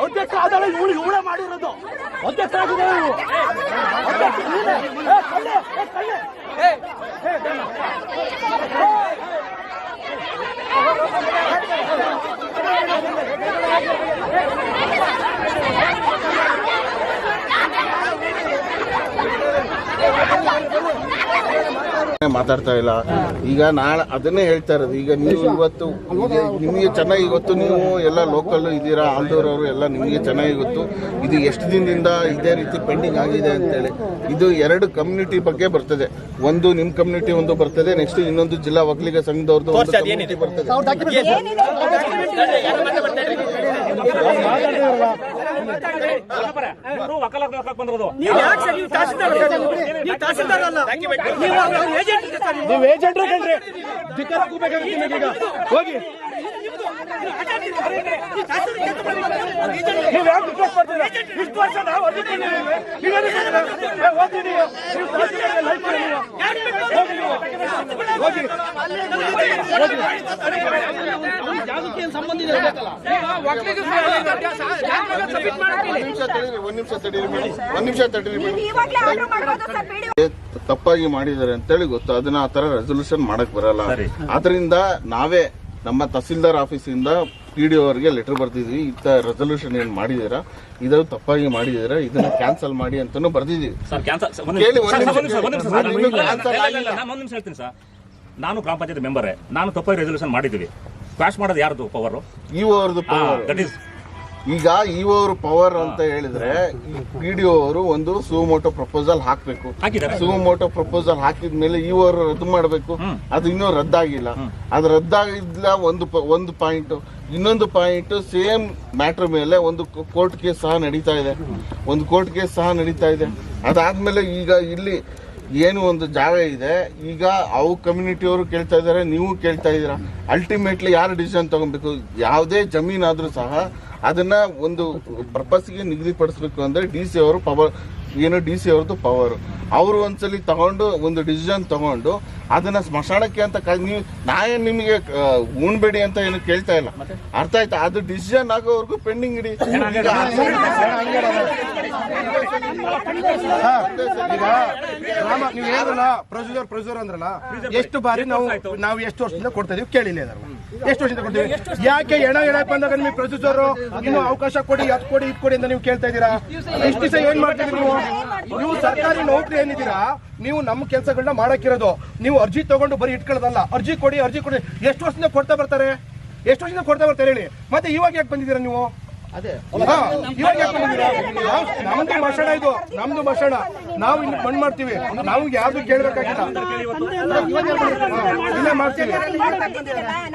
ಅಧ್ಯಕ್ಷ ಆದಳ ಇವಳೇ ಮಾಡಿರೋದು ಅಧ್ಯಕ್ಷ ಆಗಿದೆ ಮಾತಾಡ್ತಾ ಇಲ್ಲ. ಈಗ ನಾಳೆ ಅದನ್ನೇ ಹೇಳ್ತಾ ಇರೋದು. ಈಗ ನೀವು ಇವತ್ತು ನಿಮಗೆ ಚೆನ್ನಾಗಿ ಗೊತ್ತು, ನೀವು ಎಲ್ಲ ಲೋಕಲ್ ಇದ್ದೀರಾ, ಆಲ್ದೂರವರು ಎಲ್ಲ ನಿಮಗೆ ಚೆನ್ನಾಗಿ ಗೊತ್ತು ಇದು ಎಷ್ಟು ದಿನದಿಂದ ಇದೇ ರೀತಿ ಪೆಂಡಿಂಗ್ ಆಗಿದೆ ಅಂತೇಳಿ. ಇದು 2 ಕಮ್ಯುನಿಟಿ ಬಗ್ಗೆ ಬರ್ತದೆ. ಒಂದು ನಿಮ್ಮ ಕಮ್ಯುನಿಟಿ ಒಂದು ಬರ್ತದೆ, ನೆಕ್ಸ್ಟ್ ಇನ್ನೊಂದು ಜಿಲ್ಲಾ ಒಕ್ಕಲಿಗ ಸಂಘದವ್ರದ್ದು ಒಂದು ಕಮ್ಯುನಿಟಿ ಬರ್ತದೆ. ನೀವು ಏಜೆಂಟ್ರು ಕಣ್ರಿ, ಧಿಕ್ಕಾರ ಕೂಬೇಕಾಗುತ್ತೆ ಈಗ ಹೋಗಿ. ನೀವು ಯಾಕೆ ರಿಕ್ವೆಸ್ಟ್ ಮಾಡ್ತೀರಾ? ಇಷ್ಟು ವರ್ಷ ನಾವು ತಪ್ಪಾಗಿ ಮಾಡಿದ್ದಾರೆ ಅಂತೇಳಿ ಗೊತ್ತು. ಅದನ್ನ ಆ ತರ ರೆಸೊಲ್ಯೂಷನ್ ಮಾಡಕ್ ಬರಲ್ಲ. ಆದ್ರಿಂದ ನಾವೇ ನಮ್ಮ ತಹಸೀಲ್ದಾರ್ ಆಫೀಸಿಂದ PDO ಅವರಿಗೆ ಲೆಟರ್ ಬರ್ತಿದ್ವಿ, ಇಂಥ ರೆಸೊಲ್ಯೂಷನ್ ಏನ್ ಮಾಡಿದೀರಾ ಇದು ತಪ್ಪಾಗಿ ಮಾಡಿದೀರಾ, ಇದನ್ನ ಕ್ಯಾನ್ಸಲ್ ಮಾಡಿ ಅಂತಾನು ಬರ್ದಿದೀವಿ. ನಾನು ಗ್ರಾಮ ಪಂಚಾಯತ್ ಮೆಂಬರ್, ನಾನು ತಪ್ಪಾಗಿ ರೆಸೊಲ್ಯೂಷನ್ ಮಾಡಿದ್ದೀವಿ. ಕ್ವಾಶ್ ಮಾಡೋದು ಯಾರ್ದು ಪವರ್? ಇವ್ರದ್ದು ಪವರ್. ಈಗ ಇವರು ಪವರ್ ಅಂತ ಹೇಳಿದ್ರೆ PDO ಅವರು ಒಂದು ಸುಮೋಟೋ ಪ್ರಪೋಸಲ್ ಹಾಕ್ಬೇಕು. ಸುಮೋಟೋ ಪ್ರಪೋಸಲ್ ಹಾಕಿದ್ಮೇಲೆ ಇವರು ರದ್ದು ಮಾಡಬೇಕು. ಅದು ಇನ್ನೂ ರದ್ದಾಗಿಲ್ಲ. ಅದು ರದ್ದಾಗಿಲ್ಲ ಒಂದು ಪಾಯಿಂಟ್. ಇನ್ನೊಂದು ಪಾಯಿಂಟ್, ಸೇಮ್ ಮ್ಯಾಟರ್ ಮೇಲೆ ಒಂದು ಕೋರ್ಟ್ ಕೇಸ್ ಸಹ ನಡೀತಾ ಇದೆ. ಅದಾದ್ಮೇಲೆ ಈಗ ಇಲ್ಲಿ ಏನು ಒಂದು ಜಾಗ ಇದೆ, ಈಗ ಅವು ಕಮ್ಯುನಿಟಿಯವರು ಕೇಳ್ತಾ ಇದ್ದಾರೆ, ನೀವು ಕೇಳ್ತಾ ಇದ್ದೀರಾ. ಅಲ್ಟಿಮೇಟ್ಲಿ ಯಾರು ಡಿಸಿಷನ್ ತಗೊಬೇಕು? ಯಾವುದೇ ಜಮೀನಾದ್ರೂ ಸಹ ಅದನ್ನ ಒಂದು ಪರ್ಪಸ್ಗೆ ನಿಗದಿಪಡಿಸಬೇಕು ಅಂದ್ರೆ DC ಅವರು ಪವರ್, ಏನು DC ಅವ್ರದ್ದು ಪವರ್. ಅವರು ಒಂದ್ಸಲಿ ತಗೊಂಡು ಒಂದು ಡಿಸಿಷನ್ ತಗೊಂಡು ಅದನ್ನ ಸ್ಮಶಾನಕ್ಕೆ ಅಂತ ನೀವು ನಾಯೇನು ನಿಮಗೆ ಉಣ್ಬೇಡಿ ಅಂತ ಏನು ಕೇಳ್ತಾ ಇಲ್ಲ, ಅರ್ಥ ಆಯ್ತಾ? ಅದು ಡಿಸಿಷನ್ ಆಗೋವರೆಗೂ ಪೆಂಡಿಂಗ್ ಇಡಿ. ನೀವು ಏನಲ್ಲ ಪ್ರೊಸೀಜರ್ ಅಂದ್ರಲ್ಲ, ಎಷ್ಟು ಬಾರಿ ನಾವು ಎಷ್ಟು ವರ್ಷದಿಂದ ಕೊಡ್ತಾ ಇದೀವಿ ಕೇಳಿಲ್ಲ. ಎಷ್ಟು ವರ್ಷದಿಂದ ಕೊಡ್ತೀವಿ? ಯಾಕೆ ಎಣಕ್ ಬಂದಾಗ ನಿಮಗೆ ಪ್ರೊಸೀಜರ್ ಇನ್ನು ಅವಕಾಶ ಕೊಡಿ, ಅದು ಕೊಡಿ, ಇದು ಕೊಡಿ ಅಂತ ನೀವು ಕೇಳ್ತಾ ಇದ್ದೀರಾ? ಇಷ್ಟು ದಿವಸ ಏನ್ ಮಾಡ್ತಿದ್ರಿ ನೀವು? ಸರ್ಕಾರಿ ನೌಕರಿ ಏನಿದ್ದೀರಾ ನೀವು, ನಮ್ಮ ಕೆಲಸಗಳನ್ನ ಮಾಡಕ್ಕಿರೋದು. ನೀವು ಅರ್ಜಿ ತಗೊಂಡು ಬರೀ ಇಟ್ಕೊಳ್ಳೋದಲ್ಲ, ಅರ್ಜಿ ಕೊಡಿ. ಎಷ್ಟು ವರ್ಷದಿಂದ ಕೊಡ್ತಾ ಬರ್ತಾರೆ ಹೇಳಿ? ಮತ್ತೆ ಇವಾಗ ಯಾಕೆ ಬಂದಿದ್ದೀರಾ ನೀವು? ಇವಾಗ ಯಾಕೆ ಬಂದಿದ್ದೀರಾ? ನಮ್ದು ಭಾಷಣ, ಇದು ನಮ್ದು ಭಾಷಣ. ನಾವು ಇಲ್ಲಿ ಬಂದ್ ಮಾಡ್ತೀವಿ, ನಾವು ಯಾವ್ದು ಕೇಳಬೇಕಾಗಿಲ್ಲ, ಇಲ್ಲೇ ಮಾಡ್ತೀವಿ.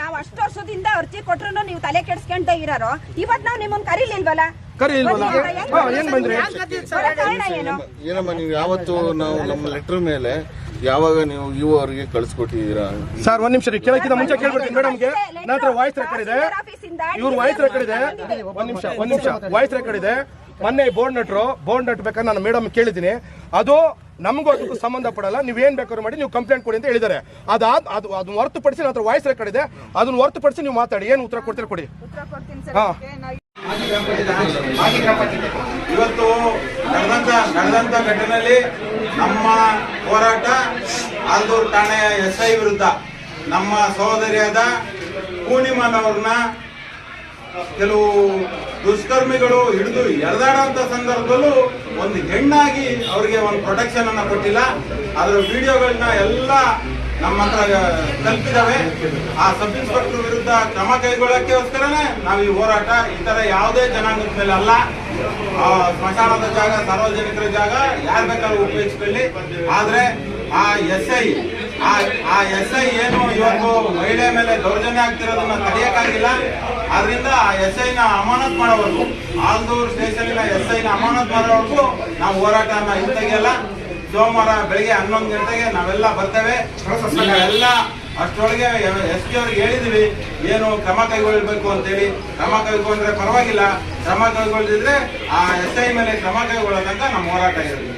ನಾವು ಅಷ್ಟು ವರ್ಷದಿಂದ ಅರ್ಜಿ ಕೊಟ್ರು ನೀವು ತಲೆ ಕೆಡ್ಸ್ಕೊಂತ ಇರೋ, ಇವತ್ ನಾವು ನಿಮ್ಮನ್ನ ಕರೀಲಿಲ್ವಲ್ಲ? ಏನ್ ಬಂದ್ರಿ? ಏನಮ್ಮ ನೀವು ಯಾವತ್ತು ನಾವು ನಮ್ಮ ಲೆಟರ್ ಮೇಲೆ ಯಾವಾಗ ನೀವು ಇವರಿಗೆ ಕಳಿಸ್ಕೊಟ್ಟಿದ್ದೀರಾ? ಸರ್ ಒಂದ್ ನಿಮಿಷ ಕೇಳಕ್ಕಿಂತ ಮುಂಚೆ ಕೇಳ್ಬಿಡ್ತೀನಿ ಮೇಡಮ್ಗೆ. ನನ್ನ ಹತ್ರ ವಾಯ್ಸ್ ರೆಕಾರ್ಡ್ ಇದೆ, ಇವ್ರ ವಾಯ್ಸ್ ರೆಕಾರ್ಡ್ ಇದೆ. ಒಂದ್ ನಿಮಿಷ ವಾಯ್ಸ್ ರೆಕಾರ್ಡ್ ಇದೆ. ಮೊನ್ನೆ ಬೋರ್ಡ್ ನಟ್ ಬೇಕಾದ್ರೆ ನಾನು ಮೇಡಮ್ ಕೇಳಿದ್ದೀನಿ, ಅದು ನಮಗೂ ಅದಕ್ಕೂ ಸಂಬಂಧ ಪಡಲ್ಲ, ನೀವೇನ್ ಬೇಕಾದ್ರೂ ಮಾಡಿ ನೀವು ಕಂಪ್ಲೇಂಟ್ ಕೊಡಿ ಅಂತ ಹೇಳಿದ್ದಾರೆ. ಅದನ್ನ ಹೊರತುಪಡಿಸಿ ನನ್ನ ಹತ್ರ ವಾಯ್ಸ್ ರೆಕಾರ್ಡ್ ಇದೆ, ಅದನ್ನ ಹೊರತುಪಡಿಸಿ ನೀವು ಮಾತಾಡಿ, ಏನು ಉತ್ತರ ಕೊಡ್ತೀರಾ ಕೊಡಿ. ಹಾ ಇವತ್ತು ನಡೆದಂತ ಘಟನೆಯಲ್ಲಿ ನಮ್ಮ ಹೋರಾಟ ಆಲ್ದೂರು ಠಾಣೆಯ SI ವಿರುದ್ಧ ನಮ್ಮ ಸಹೋದರಿಯಾದ ಪೂರ್ಣಿಮಾನವ್ರನ್ನ ಕೆಲವು ದುಷ್ಕರ್ಮಿಗಳು ಹಿಡಿದು ಎಳೆದಾಡುವಂತ ಸಂದರ್ಭದಲ್ಲೂ ಒಂದು ಹೆಣ್ಣಾಗಿ ಅವರಿಗೆ ಒಂದು ಪ್ರೊಟೆಕ್ಷನ್ ಅನ್ನ ಕೊಟ್ಟಿಲ್ಲ. ಅದರ ವಿಡಿಯೋಗಳನ್ನ ಎಲ್ಲ ನಮ್ಮ ಹತ್ರ ತಲುಪಿದಾವೆ. ಆ ಸಬ್ ಇನ್ಸ್ಪೆಕ್ಟರ್ ವಿರುದ್ಧ ಕ್ರಮ ಕೈಗೊಳ್ಳಕ್ಕೋಸ್ಕರನೇ ನಾವು ಈ ಹೋರಾಟ. ಈ ತರ ಯಾವುದೇ ಜನಾಂಗದ ಮೇಲೆ ಅಲ್ಲ. ಸ್ಮಶಾನದ ಜಾಗ, ಸಾರ್ವಜನಿಕರ ಜಾಗ ಯಾರು ಬೇಕಾದ್ರೂ ಉಪಯೋಗಿಸ್ಕೊಳ್ಳಿ. ಆದ್ರೆ ಆ SI ಏನು ಇವತ್ತು ಮಹಿಳೆ ಮೇಲೆ ದೌರ್ಜನ್ಯ ಆಗ್ತಿರೋದನ್ನ ತಡೆಯಕ್ಕಾಗಿಲ್ಲ. ಆದ್ರಿಂದ ಆ SI ನ ಅಮಾನತ್ ಮಾಡೋವರೆಗೂ, ಆಲ್ದೂರು ಸ್ಟೇಷನ್ SI ನ ಅಮಾನತ್ ಮಾಡೋವರೆಗೂ ನಾವು ಹೋರಾಟನ ಹಿಂತೆಗೆಯಲ್ಲ. ಸೋಮವಾರ ಬೆಳಿಗ್ಗೆ 11 ಗಂಟೆಗೆ ನಾವೆಲ್ಲ ಬರ್ತೇವೆ. ಎಲ್ಲ ಅಷ್ಟರೊಳಗೆ SP ಅವ್ರಿಗೆ ಹೇಳಿದೀವಿ ಏನು ಕ್ರಮ ಕೈಗೊಳ್ಳಬೇಕು ಅಂತೇಳಿ. ಕ್ರಮ ಕೈಗೊಂಡ್ರೆ ಪರವಾಗಿಲ್ಲ, ಕ್ರಮ ಕೈಗೊಳ್ಳದಿದ್ರೆ ಆ SI ಮೇಲೆ ಕ್ರಮ ಕೈಗೊಳ್ಳೋದಂತ ನಮ್ಮ ಹೋರಾಟ ಇರುತ್ತೆ.